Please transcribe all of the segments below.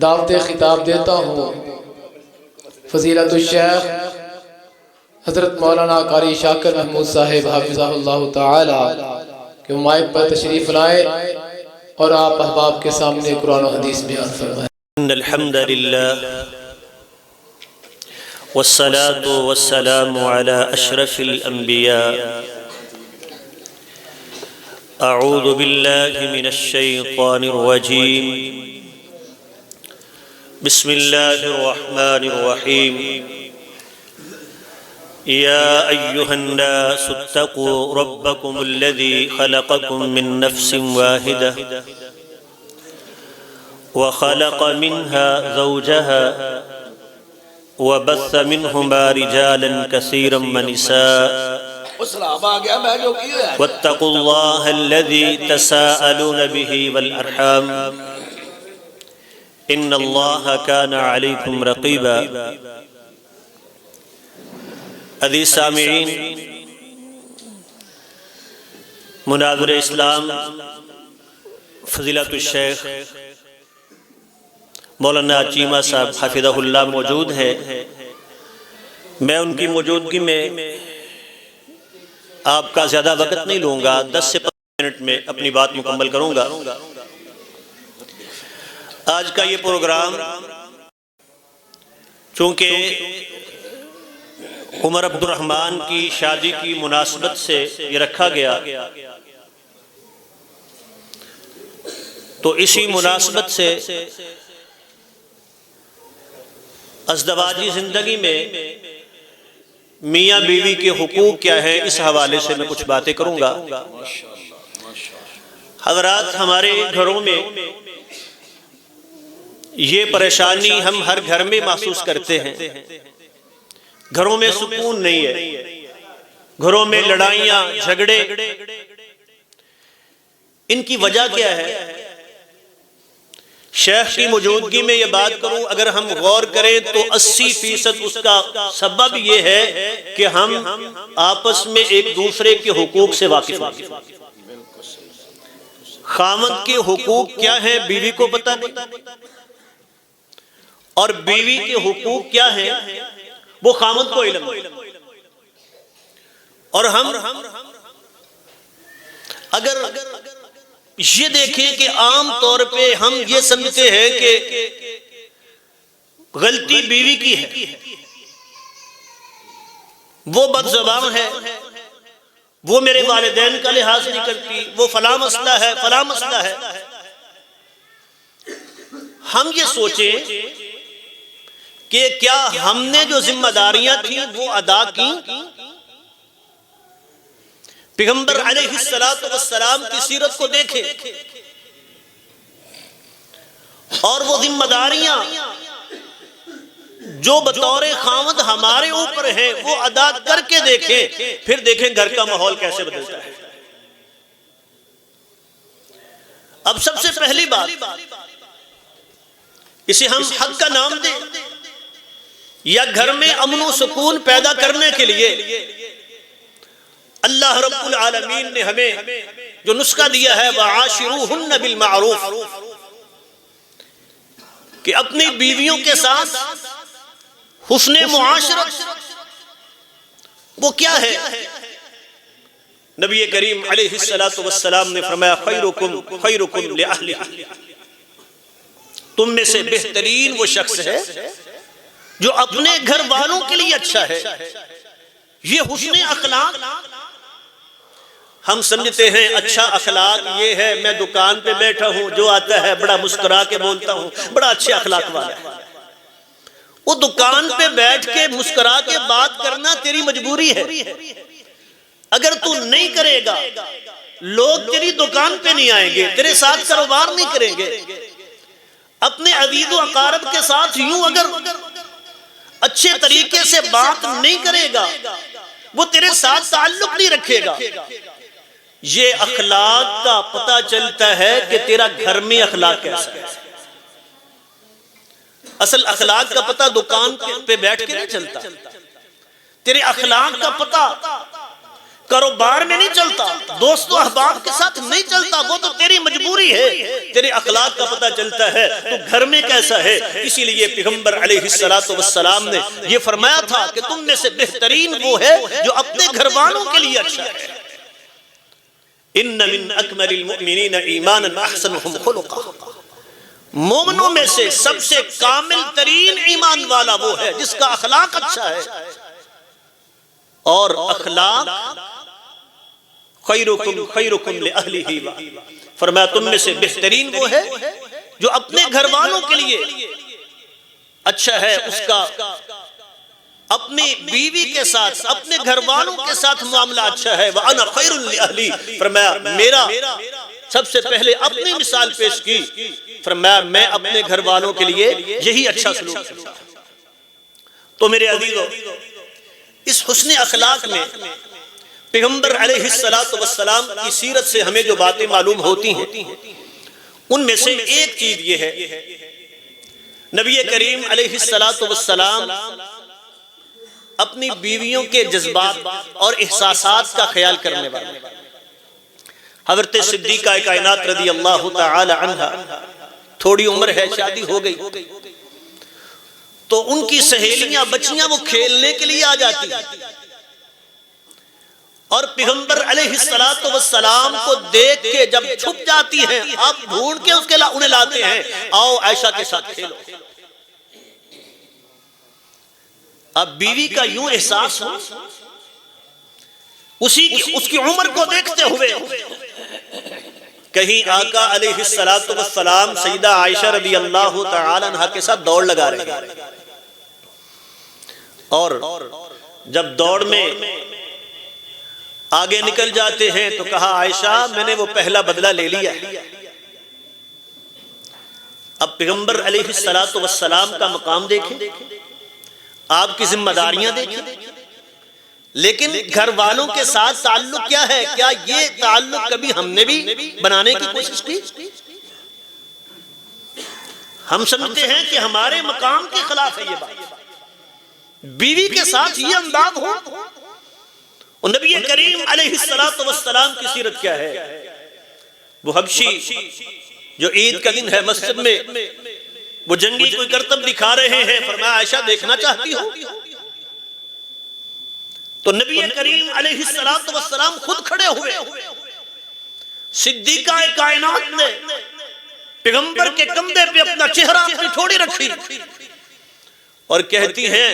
دعوت خطاب دیتا ہوں فضیلت الشیخ حضرت مولانا قاری شاکر محمود صاحب حافظہ اللہ تعالی کہ وہ مائک پر تشریف لائے اور آپ احباب کے سامنے قرآن و حدیث بیان فرمائیں۔ ان الحمد للہ والصلاة والسلام على اشرف الانبیاء اعوذ باللہ من الشیطان الرجیم بسم اللہ الرحمن الرحیم یا ایہا الناس اتقوا ربکم الذی خلقکم من نفس واحدہ وخلق منها زوجها وبث منهما رجالا كثيرا ونساء واتقوا الله الذي تساءلون به والأرحام إن الله كان عليكم رقيبا عزیز سامعین، مناظر اسلام فضیلت الشیخ مولانا چیمہ صاحب حفظہ اللہ موجود ہے۔ میں ان کی موجودگی میں آپ کا زیادہ وقت نہیں لوں گا، 10 سے 15 منٹ میں اپنی بات مکمل کروں گا۔ آج کا یہ پروگرام چونکہ عمر عبد الرحمن کی شادی کی مناسبت سے یہ رکھا گیا، تو اسی مناسبت سے ازدواجی زندگی میں میاں بیوی کے حقوق کیا ہیں، اس حوالے سے میں کچھ باتیں کروں گا۔ حضرات، ہمارے گھروں میں یہ پریشانی ہم ہر گھر میں محسوس کرتے ہیں، گھروں میں سکون نہیں ہے، گھروں میں لڑائیاں جھگڑے۔ ان کی وجہ کیا ہے؟ شیخ کی موجودگی میں یہ بات کروں، اگر ہم غور کریں تو 80% اس کا سبب یہ ہے کہ ہم آپس میں ایک دوسرے کے حقوق سے واقف ہیں۔ خاوند کے حقوق کیا ہیں بیوی کو پتہ نہیں، اور بیوی کے حقوق کیا ہیں وہ خاوند کو علم نہیں۔ اور ہم اگر یہ دیکھیں کہ عام طور پہ ہم یہ سمجھتے ہیں کہ غلطی بیوی کی ہے، وہ بد زبان ہے، وہ میرے والدین کا لحاظ نہیں کرتی، وہ فلاں مسئلہ ہے، فلاں مسئلہ ہے۔ ہم یہ سوچیں کہ کیا ہم نے جو ذمہ داریاں تھیں وہ ادا کی؟ پیغمبر علیہ السلام کی سیرت کو دیکھیں اور وہ ذمہ داریاں جو بطور خاوند ہمارے اوپر ہیں وہ ادا کر کے دیکھیں، پھر دیکھیں گھر کا ماحول کیسے بدلتا ہے۔ اب سب سے پہلی بات، اسے ہم حق کا نام دیں یا گھر میں امن و سکون پیدا کرنے کے لیے اللہ رب العالمین نے ہمیں جو نسخہ دیا ہے وَعَاشِرُوهُنَّ بِالْمَعْرُوفِ، کہ اپنی بیویوں کے ساتھ حسن معاشرت وہ کیا ہے؟ نبی کریم علیہ السلام نے فرمایا خیرکم خیرکم لأہلہ، تم میں سے بہترین وہ شخص ہے جو اپنے گھر والوں کے لیے اچھا ہے۔ یہ حسن اخلاق ہم سمجھتے ہیں اچھا اخلاق یہ ہے میں دکان پہ بیٹھا ہوں، جو آتا ہے بڑا مسکرا کے بولتا ہوں، بڑا اچھے اخلاق والا ہے۔ وہ دکان پہ بیٹھ کے مسکرا کے بات کرنا تیری مجبوری ہے، اگر تو نہیں کرے گا لوگ تیری دکان پہ نہیں آئیں گے، تیرے ساتھ کاروبار نہیں کریں گے۔ اپنے عزیز و اقارب کے ساتھ یوں اگر اچھے طریقے سے بات نہیں کرے گا وہ تیرے ساتھ تعلق نہیں رکھے گا۔ یہ اخلاق کا پتہ چلتا ہے کہ تیرا گھر میں اخلاق کیسا ہے۔ اصل اخلاق کا پتہ دکان پہ بیٹھ کے نہیں چلتا، تیرے اخلاق کا پتہ کاروبار میں نہیں چلتا، دوست و احباب کے ساتھ نہیں چلتا، وہ تو تیری مجبوری ہے، تیرے اخلاق کا پتہ چلتا ہے تو گھر میں کیسا ہے۔ اسی لیے پیغمبر علیہ السلام نے یہ فرمایا تھا کہ تم میں سے بہترین وہ ہے جو اپنے گھر والوں کے لیے اچھا ہے۔ ان من اکمل المؤمنین ایمانا احسنهم خلقا، مومنوں میں سے سب سے کامل ترین ایمان والا وہ ہے جس کا اخلاق اچھا ہے، اور اخلاق خیرکم خیرکم لأہلہ، فرمایا تم میں سے بہترین وہ ہے جو اپنے گھر والوں کے لیے اچھا ہے، اس کا اپنی بیوی کے ساتھ اپنے گھر والوں کے ساتھ معاملہ اچھا ہے۔ وَأَنَا خَيْرٌ لِأَهْلِي، فرمایا میرا سب سے پہلے اپنی مثال پیش کی، فرمایا میں اپنے گھر والوں کے لیے یہی اچھا سلوک کرتا ہوں۔ تو میرے عزیزو، اس حسن اخلاق میں پیغمبر علیہ السلام کی سیرت سے ہمیں جو باتیں معلوم ہوتی ہیں ان میں سے ایک چیز یہ ہے، نبی کریم علیہ السلام اپنی بیویوں کے جذبات اور احساسات کا خیال کرنے والے۔ حضرت صدیقہ کائنات رضی اللہ تعالی عنہ تھوڑی عمر ہے، شادی ہو گئی، تو ان کی سہیلیاں بچیاں وہ کھیلنے کے لیے آ جاتی ہیں، اور پیغمبر علیہ السلام کو دیکھ کے جب چھپ جاتی ہیں، آپ ڈھونڈ کے انہیں لاتے ہیں، آؤ عائشہ کے ساتھ کھیلو۔ اب بیوی کا یوں احساس ہو، اس کی عمر کو دیکھتے ہوئے کہیں آقا علیہ السلام سیدہ عائشہ رضی اللہ تعالی عنہ کے ساتھ دوڑ لگا رہے ہیں، اور جب دوڑ میں آگے نکل جاتے ہیں تو کہا عائشہ میں نے وہ پہلا بدلہ لے لیا۔ اب پیغمبر علیہ السلام کا مقام دیکھیں، آپ کی ذمہ داریاں دیکھیں، لیکن گھر والوں کے ساتھ تعلق کیا ہے؟ کیا یہ تعلق کبھی ہم نے بھی بنانے کی کوشش کی؟ ہم سمجھتے ہیں کہ ہمارے مقام کے خلاف ہے یہ بات، بیوی کے ساتھ یہ انداز ہو۔ اور نبی کریم علیہ السلام کی سیرت کیا ہے؟ وہ حبشی جو عید کا دن ہے مسجد میں وہ جنگی کوئی کرتب دکھا رہے ہیں، فرمایا عائشہ دیکھنا چاہتی ہو؟ تو نبی کریم علیہ السلام خود کھڑے ہوئے، صدیقہ کائنات نے پیغمبر کے کندھے پہ اپنا چہرہ اپنی ٹھوڑی رکھی اور کہتی ہیں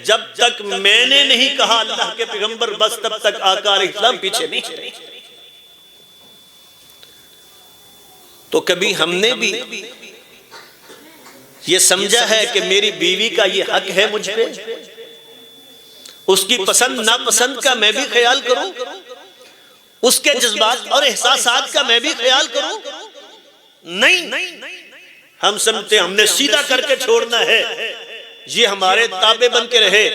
جب تک میں نے نہیں کہا اللہ کے پیغمبر بس تب تک آقا علیہ السلام پیچھے نہیں چلے۔ تو کبھی ہم نے بھی یہ سمجھا ہے کہ میری بیوی کا یہ حق ہے مجھ پہ، اس کی پسند ناپسند کا میں بھی خیال کروں، اس کے جذبات اور احساسات کا میں بھی خیال کروں؟ نہیں، ہم سمجھتے ہم نے سیدھا کر کے چھوڑنا ہے، یہ ہمارے تابع بن کے رہے،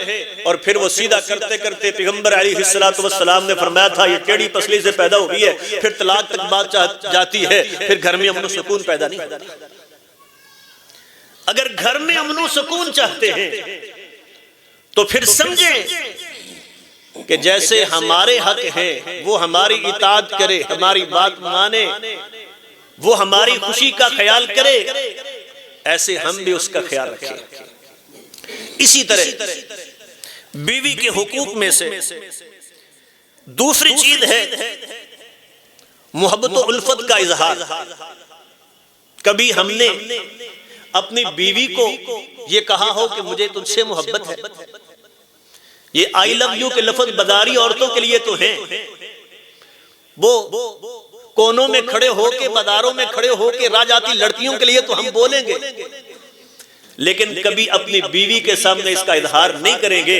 اور پھر وہ سیدھا کرتے کرتے پیغمبر علیہ السلام نے فرمایا تھا یہ ٹیڑھی پسلی سے پیدا ہوئی ہے، پھر طلاق تک بات جاتی ہے، پھر گھر میں امن و سکون پیدا نہیں ہوتا۔ اگر گھر میں امن و سکون چاہتے ہیں تو پھر سمجھیں کہ جیسے ہمارے حق ہیں وہ ہماری اطاعت کرے، ہماری بات مانے، وہ ہماری خوشی کا خیال کرے، ایسے ہم بھی اس کا خیال رکھیں۔ اسی طرح بیوی کے حقوق میں سے دوسری چیز ہے محبت و الفت کا اظہار۔ کبھی ہم نے اپنی بیوی کو یہ کہا ہو کہ مجھے تجھ سے محبت ہے؟ یہ آئی لو یو کے لفظ بداری عورتوں کے لیے تو ہیں، وہ کونوں میں کھڑے ہو کے بازاروں میں کھڑے ہو کے راہ جاتی لڑکیوں کے لیے تو ہم بولیں گے، لیکن کبھی اپنی بیوی کے سامنے اس کا اظہار نہیں کریں گے۔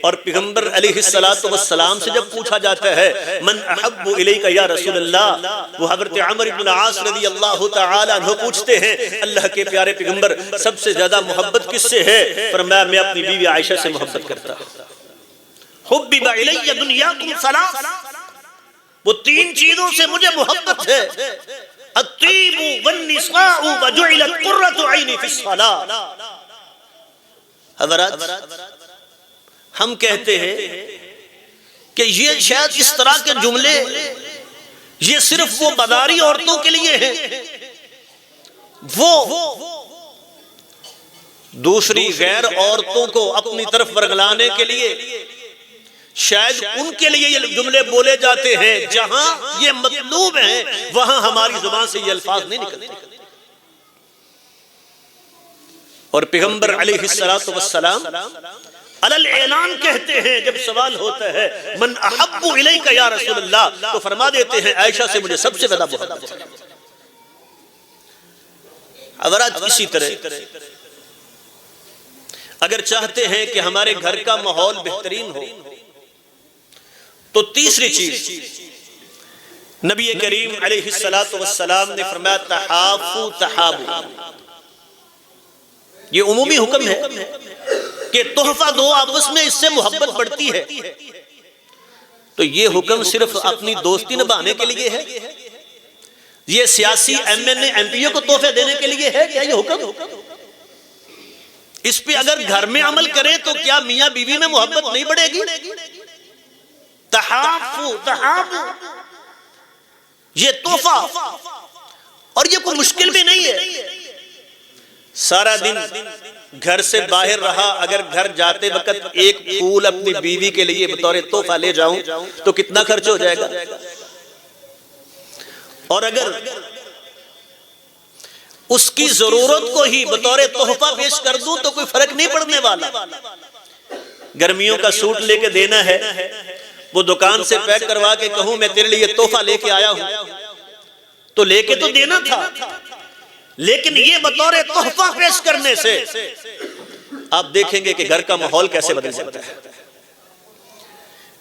اور پیغمبر علیہ السلام سے جب پوچھا جاتا ہے من احب الیک یا رسول اللہ، وہ حضرت عمر بن العاص رضی اللہ تعالی عنہ پوچھتے ہیں اللہ کے پیارے پیغمبر سب سے زیادہ محبت کس سے ہے؟ فرمایا میں اپنی بیوی عائشہ سے محبت کرتا ہوں۔ حبب الی دنیاکم ثلاث، وہ تین چیزوں سے مجھے محبت ہے، الطیب والنساء وجعلت قرۃ عینی فی الصلاۃ۔ حضرات ہم کہتے ہیں کہ یہ شاید اس طرح کے جملے یہ صرف وہ بداری عورتوں کے لیے ہیں، وہ دوسری غیر عورتوں کو اپنی طرف ورگلانے کے لیے شاید ان کے لیے یہ جملے بولے جاتے ہیں، جہاں یہ مطلوب ہیں وہاں ہماری زبان سے یہ الفاظ نہیں نکلتے۔ اور پیغمبر علیہ السلام علل اعلان کہتے ہیں، جب سوال ہوتا ہے من احب الیک یا رسول اللہ، تو فرما دیتے ہیں عائشہ سے مجھے سب سے زیادہ محبت ہے۔ حضرات اسی طرح اگر چاہتے ہیں کہ ہمارے گھر کا ماحول بہترین ہو تو تیسری چیز نبی کریم علیہ السلام نے فرمایا تحافوا تحابوا۔ یہ عمومی حکم ہے کہ تحفہ دو، آپس میں اس سے محبت بڑھتی ہے۔ تو یہ حکم صرف اپنی دوستی نبھانے کے لیے ہے؟ یہ سیاسی M N A M P O کو تحفے دینے کے لیے ہے کیا یہ حکم؟ اس پہ اگر گھر میں عمل کریں تو کیا میاں بیوی میں محبت نہیں بڑھے گی؟ تحافوا، یہ تحفہ، اور یہ کوئی مشکل بھی نہیں ہے۔ سارا دن گھر سے باہر رہا، اگر گھر جاتے وقت ایک پھول اپنی بیوی کے لیے بطور تحفہ لے جاؤں تو کتنا خرچ ہو جائے گا؟ اور اگر اس کی ضرورت کو ہی بطور تحفہ پیش کر دوں تو کوئی فرق نہیں پڑنے والا۔ گرمیوں کا سوٹ لے کے دینا ہے، وہ دکان سے پیک کروا کے کہوں میں تیرے لیے تحفہ لے کے آیا ہوں، تو لے کے تو دینا تھا، لیکن یہ بطور تحفہ پیش کرنے سے آپ دیکھیں گے کہ گھر کا ماحول کیسے بدل جاتا ہے۔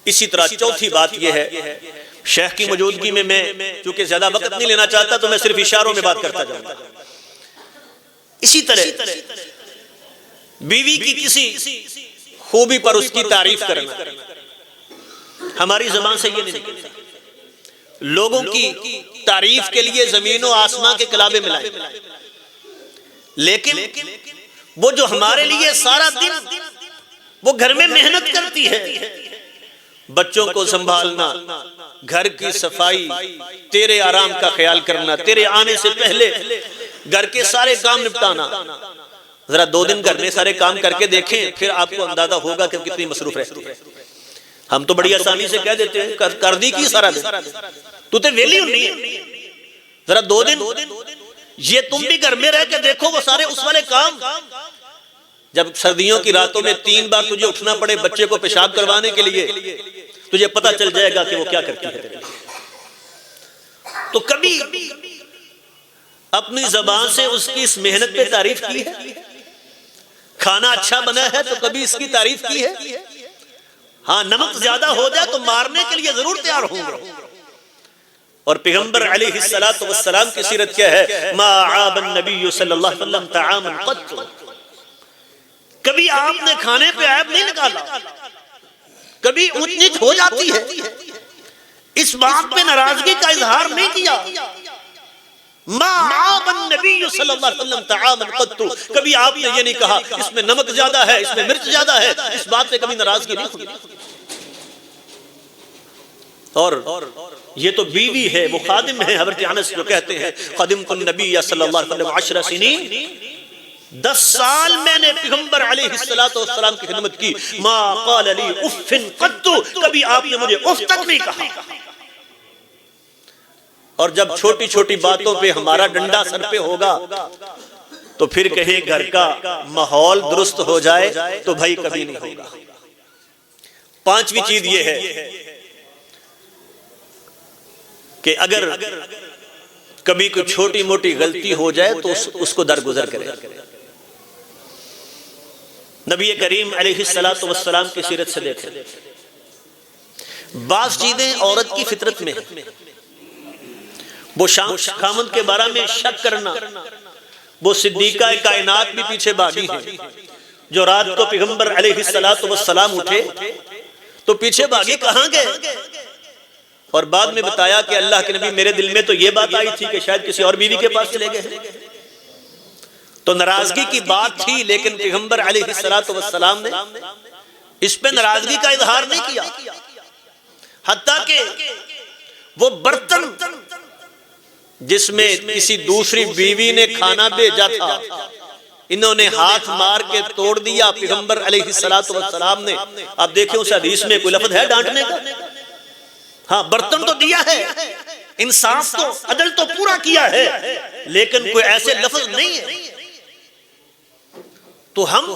اسی طرح چوتھی بات یہ ہے، شیخ کی موجودگی میں چونکہ زیادہ وقت نہیں لینا چاہتا تو میں صرف اشاروں میں بات کرتا جاؤں گا۔ اسی طرح بیوی کی کسی خوبی پر اس کی تعریف کرنا ہماری زبان سے یہ نہیں نکلتا۔ لوگوں کی تعریف کے لیے زمین و آسمان کے کلابے ملائے، لیکن وہ جو ہمارے لیے سارا دن وہ گھر میں محنت کرتی ہے، بچوں کو سنبھالنا، گھر کی صفائی، تیرے آرام کا خیال کرنا، تیرے آنے سے پہلے گھر کے سارے کام نپٹانا، ذرا 2 دن گھر میں سارے کام کر کے دیکھیں، پھر آپ کو اندازہ ہوگا کہ کتنی مصروف رہتی ہے۔ ہم تو بڑی آسانی سے کہہ دیتے ہیں کر دی کی سارا دن، تو تے ویلی نہیں ہے، ذرا 2 دن یہ تم بھی گھر میں رہ کے دیکھو وہ سارے اس والے کام۔ جب سردیوں کی راتوں میں 3 بار تجھے اٹھنا پڑے بچے کو پیشاب کروانے کے لیے، تجھے پتہ چل جائے گا کہ وہ کیا کرتی ہے۔ تو کبھی اپنی زبان سے اس کی اس محنت پہ تعریف کی ہے؟ کھانا اچھا بنا ہے تو کبھی اس کی تعریف کی ہے؟ ہاں نمک زیادہ ہو جائے تو مارنے کے لیے ضرور تیار ہوں گے۔ اور پیغمبر علیہ السلام کی سیرت کیا ہے؟ ما عاب النبی صلی اللہ علیہ وسلم طعاما قط، کبھی آپ نے کھانے پہ عیب نہیں نکالا، کبھی اونچ نیچ ہو جاتی ہے اس بات پہ ناراضگی کا اظہار نہیں کیا۔ ما عاب النبی صلی اللہ علیہ وسلم طعاما قط، کبھی آپ نے یہ نہیں کہا اس میں نمک زیادہ ہے، اس میں مرچ زیادہ ہے، اس بات پہ کبھی ناراضگی نہیں ہوئی۔ اور یہ تو بیوی ہے، وہ خادم ہے۔ حضرت انس جو کہتے ہیں خادمت النبی صلی اللہ علیہ وسلم 10 سنین، 10 سال میں نے پیغمبر علیہ السلام کی خدمت کی۔ ما قال لی اف قط، کبھی آپ نے مجھے اف تک نہیں کہا۔ اور جب چھوٹی چھوٹی باتوں پہ ہمارا ڈنڈا سر پہ ہوگا تو پھر کہیں گھر کا ماحول درست ہو جائے تو بھائی کبھی نہیں ہوگا۔ 5ویں چیز یہ ہے کہ اگر کبھی کوئی چھوٹی موٹی غلطی ہو جائے تو اس کو درگزر کرے۔ نبی کریم علیہ السلام کی سیرت سے دیکھیں، بعض چیزیں عورت کی فطرت میں ہیں، وہ خامند کے بارے میں شک کرنا۔ وہ صدیقہ کائنات بھی پیچھے بھاگی ہیں، جو رات کو پیغمبر علیہ السلام اٹھے تو پیچھے بھاگی کہاں گئے، اور بعد میں بتایا کہ اللہ کے نبی میرے دل میں تو یہ بات آئی تھی کہ شاید کسی اور بیوی کے پاس چلے گئے۔ تو ناراضگی کی بات تھی، لیکن پیغمبر علیہ السلام نے اس پہ ناراضگی کا اظہار نہیں کیا۔ حتیٰ کہ وہ برتن جس میں کسی دوسری بیوی نے کھانا بھیجا تھا، انہوں نے ہاتھ مار کے توڑ دیا، پیغمبر علیہ السلام نے، آپ دیکھیں اس حدیث میں کوئی لفظ ہے ڈانٹنے کا؟ ہاں، برتن تو دیا ہے، انصاف تو، عدل تو پورا کیا ہے، لیکن کوئی ایسے لفظ نہیں ہے۔ تو ہم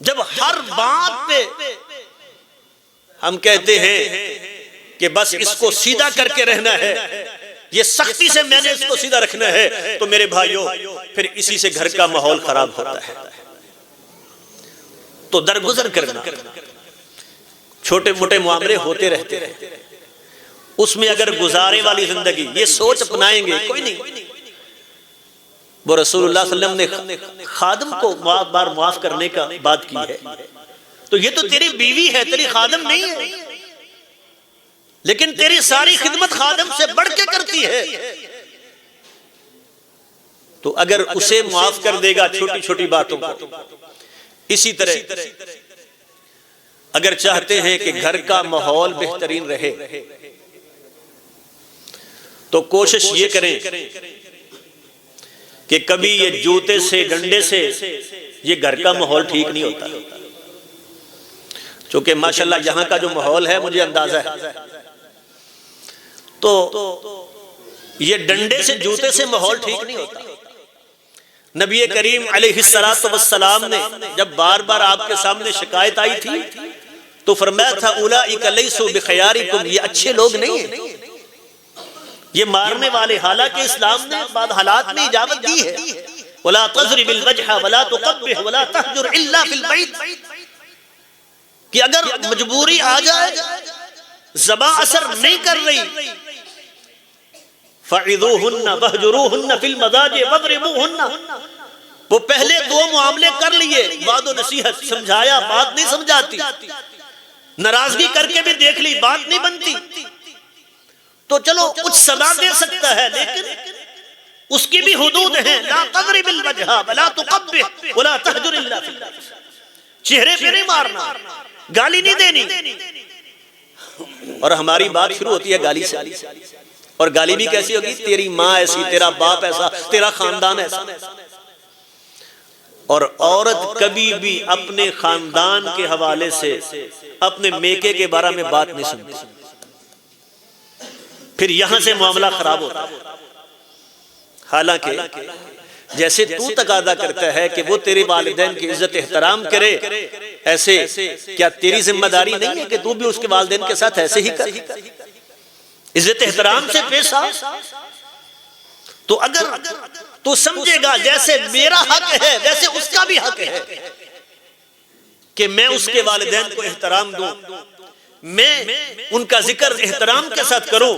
جب ہر بات پہ ہم کہتے ہیں کہ بس اس کو سیدھا کر کے رہنا ہے، یہ سختی سے میں نے اس کو سیدھا رکھنا ہے، تو میرے بھائیوں پھر اسی سے گھر کا ماحول خراب ہوتا ہے۔ تو درگزر کرنا، چھوٹے موٹے معاملے ہوتے رہتے ہیں، اس میں اگر گزارے والی زندگی یہ سوچ اپنائیں گے کوئی نہیں۔ وہ رسول اللہ صلی اللہ علیہ وسلم نے خادم کو بار معاف کرنے کا بات کی ہے، تو یہ تو تیری بیوی ہے، تیری خادم نہیں ہے، لیکن تیری ساری خدمت خادم سے بڑھ کے کرتی ہے، تو اگر اسے معاف کر دے گا چھوٹی چھوٹی باتوں کو، اسی طرح اگر چاہتے ہیں کہ گھر کا ماحول بہترین رہے تو کوشش یہ کریں کہ کبھی یہ جوتے سے ڈنڈے سے یہ گھر کا ماحول ٹھیک نہیں ہوتا، چونکہ ماشاءاللہ یہاں کا جو ماحول ہے مجھے اندازہ ہے، تو یہ ڈنڈے سے جوتے سے ماحول ٹھیک نہیں ہوتا۔ نبی کریم علیہ السلام نے جب بار بار آپ کے سامنے شکایت آئی تھی تو فرمایا تھا اولئک لیسوا بخیارکم، یہ اچھے لوگ نہیں ہیں، یہ مارنے والے، حالانکہ اسلام نے بعض حالات میں اجازت دی ہے، ولا تضرب الوجہ ولا تقبح ولا تہجر الا فی البیت، کہ اگر مجبوری آ جائے، زبان اثر نہیں کر رہی، فعظوہن وہجروہن فی المضاجع واضربوہن، وہ پہلے دو معاملے کر لیے، وعد و نصیحت، سمجھایا، بات نہیں سمجھاتی، ناراضگی کر کے بھی دیکھ لی، بات نہیں بنتی، تو چلو کچھ سزا دے سکتا ہے، لیکن اس کی بھی حدود ہیں، لا تضرب الوجہ ولا تقبح ولا تہجر الا فی البیت، چہرے پہ نہیں مارنا، گالی نہیں دینی، اور ہماری بات شروع ہوتی ہے گالی سے، اور گالی بھی کیسی ہوگی؟ تیری ماں ایسی، تیرا باپ ایسا، تیرا خاندان ایسا۔ اور عورت کبھی بھی اپنے خاندان کے حوالے سے اپنے میکے کے بارے میں بات نہیں سنتی، پھر یہاں سے معاملہ خراب ہوتا ہے۔ حالانکہ جیسے تو تقاضا کرتا ہے کہ وہ تیرے والدین کی عزت احترام کرے، ایسے کیا تیری ذمہ داری نہیں ہے کہ تو بھی اس کے والدین کے ساتھ ایسے ہی کر، عزت احترام سے پیش آ؟ تو اگر تو سمجھے گا جیسے میرا حق ہے ویسے اس کا بھی حق ہے کہ میں اس کے والدین کو احترام دوں، میں ان کا ذکر احترام کے ساتھ کروں،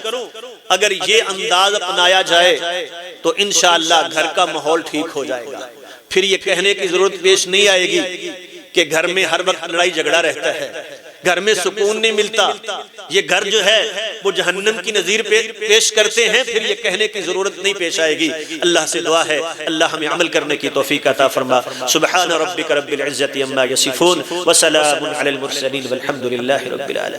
اگر یہ انداز اپنایا جائے تو انشاءاللہ گھر کا ماحول ٹھیک ہو جائے گا۔ پھر یہ کہنے کی ضرورت پیش نہیں آئے گی کہ گھر میں ہر وقت لڑائی جھگڑا رہتا ہے، گھر میں سکون نہیں ملتا، یہ گھر جو ہے وہ جہنم کی نظیر پیش کرتے ہیں، پھر یہ کہنے کی ضرورت نہیں پیش آئے گی۔ اللہ سے دعا ہے اللہ ہمیں عمل کرنے کی توفیق عطا فرما۔ سبحان ربک رب العزت عما یصفون وسلام علی المرسلین والحمد للہ رب العالمین۔